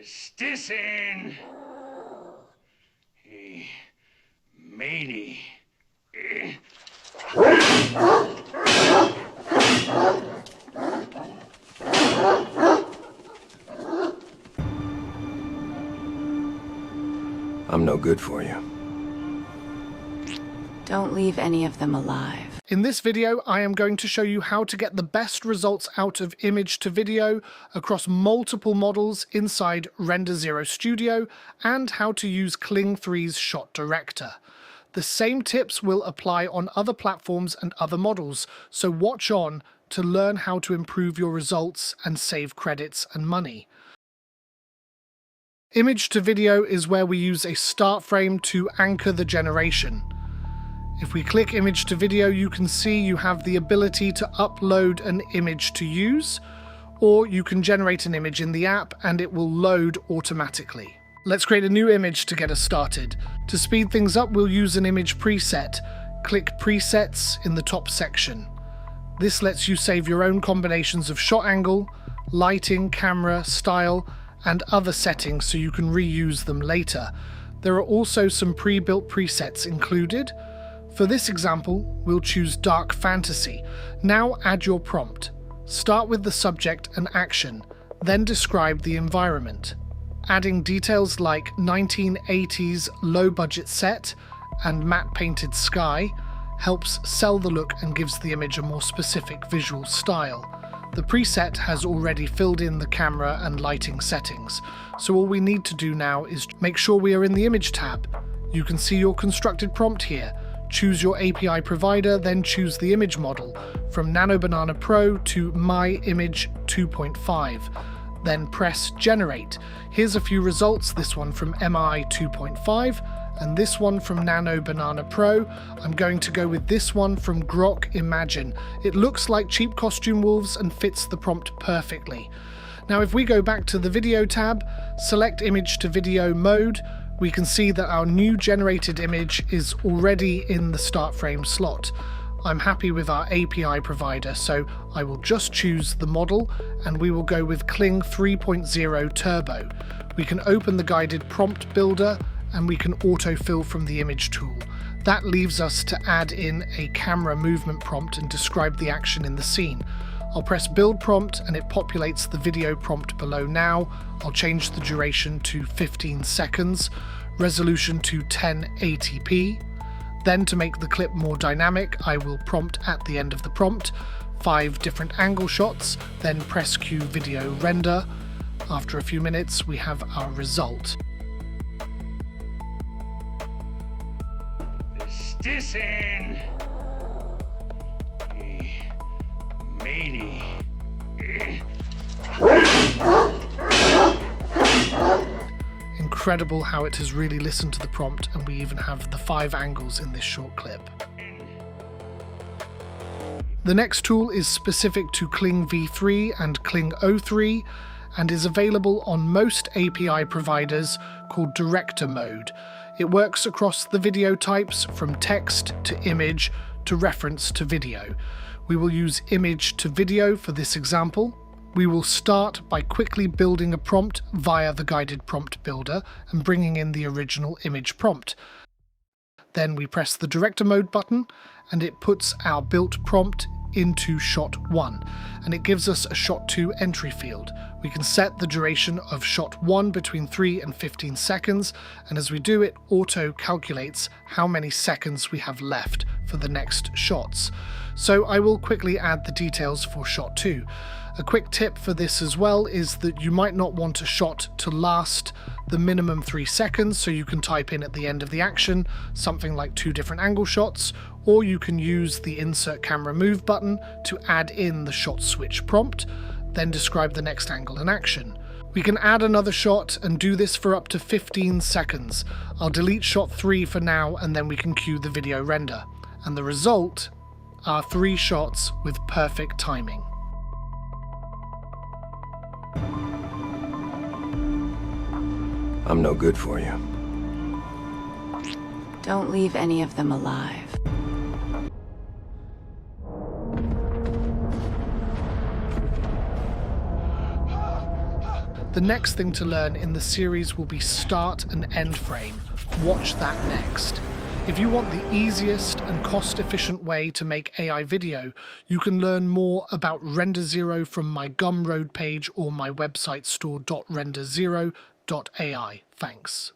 Stissin! Hey, matey. I'm no good for you. Don't leave any of them alive. In this video, I am going to show you how to get the best results out of image to video across multiple models inside RenderZero Studio and how to use Kling 3's Shot Director. The same tips will apply on other platforms and other models, so watch on to learn how to improve your results and save credits and money. Image to video is where we use a start frame to anchor the generation. If we click image to video, you can see you have the ability to upload an image to use, or you can generate an image in the app and it will load automatically. Let's create a new image to get us started. To speed things up, we'll use an image preset. Click Presets in the top section. This lets you save your own combinations of shot angle, lighting, camera, style, and other settings so you can reuse them later. There are also some pre-built presets included. For this example, we'll choose Dark Fantasy. Now add your prompt. Start with the subject and action, then describe the environment. Adding details like 1980s low-budget set and matte-painted sky helps sell the look and gives the image a more specific visual style. The preset has already filled in the camera and lighting settings, so all we need to do now is make sure we are in the Image tab. You can see your constructed prompt here. Choose your API provider, then choose the image model, from Nano Banana Pro to My Image 2.5. Then press Generate. Here's a few results, this one from MI 2.5, and this one from Nano Banana Pro. I'm going to go with this one from Grok Imagine. It looks like cheap costume wolves and fits the prompt perfectly. Now if we go back to the Video tab, select Image to Video mode, we can see that our new generated image is already in the start frame slot. I'm happy with our API provider, so I will just choose the model and we will go with Kling 3.0 Turbo. We can open the guided prompt builder and we can autofill from the image tool. That leaves us to add in a camera movement prompt and describe the action in the scene. I'll press build prompt and it populates the video prompt below now. I'll change the duration to 15 seconds, resolution to 1080p. Then to make the clip more dynamic, I will prompt at the end of the prompt 5 different angle shots, then press Q video render. After a few minutes, we have our result. Stissin! Hey, matey. Incredible how it has really listened to the prompt, and we even have the 5 angles in this short clip. The next tool is specific to Kling V3 and Kling O3 and is available on most API providers, called Director Mode. It works across the video types from text to image to reference to video. We will use image to video for this example. We will start by quickly building a prompt via the guided prompt builder and bringing in the original image prompt. Then we press the Director Mode button and it puts our built prompt into shot 1 and it gives us a shot 2 entry field. We can set the duration of shot 1 between 3 and 15 seconds, and as we do it auto calculates how many seconds we have left for the next shots. So I will quickly add the details for shot 2. A quick tip for this as well is that you might not want a shot to last the minimum 3 seconds, so you can type in at the end of the action something like 2 different angle shots, or you can use the Insert Camera Move button to add in the shot switch prompt, then describe the next angle and action. We can add another shot and do this for up to 15 seconds. I'll delete shot 3 for now and then we can cue the video render. And the result are 3 shots with perfect timing. I'm no good for you. Don't leave any of them alive. The next thing to learn in the series will be start and end frame. Watch that next. If you want the easiest and cost-efficient way to make AI video, you can learn more about RenderZero from my Gumroad page or my website store.renderzero.ai. Thanks.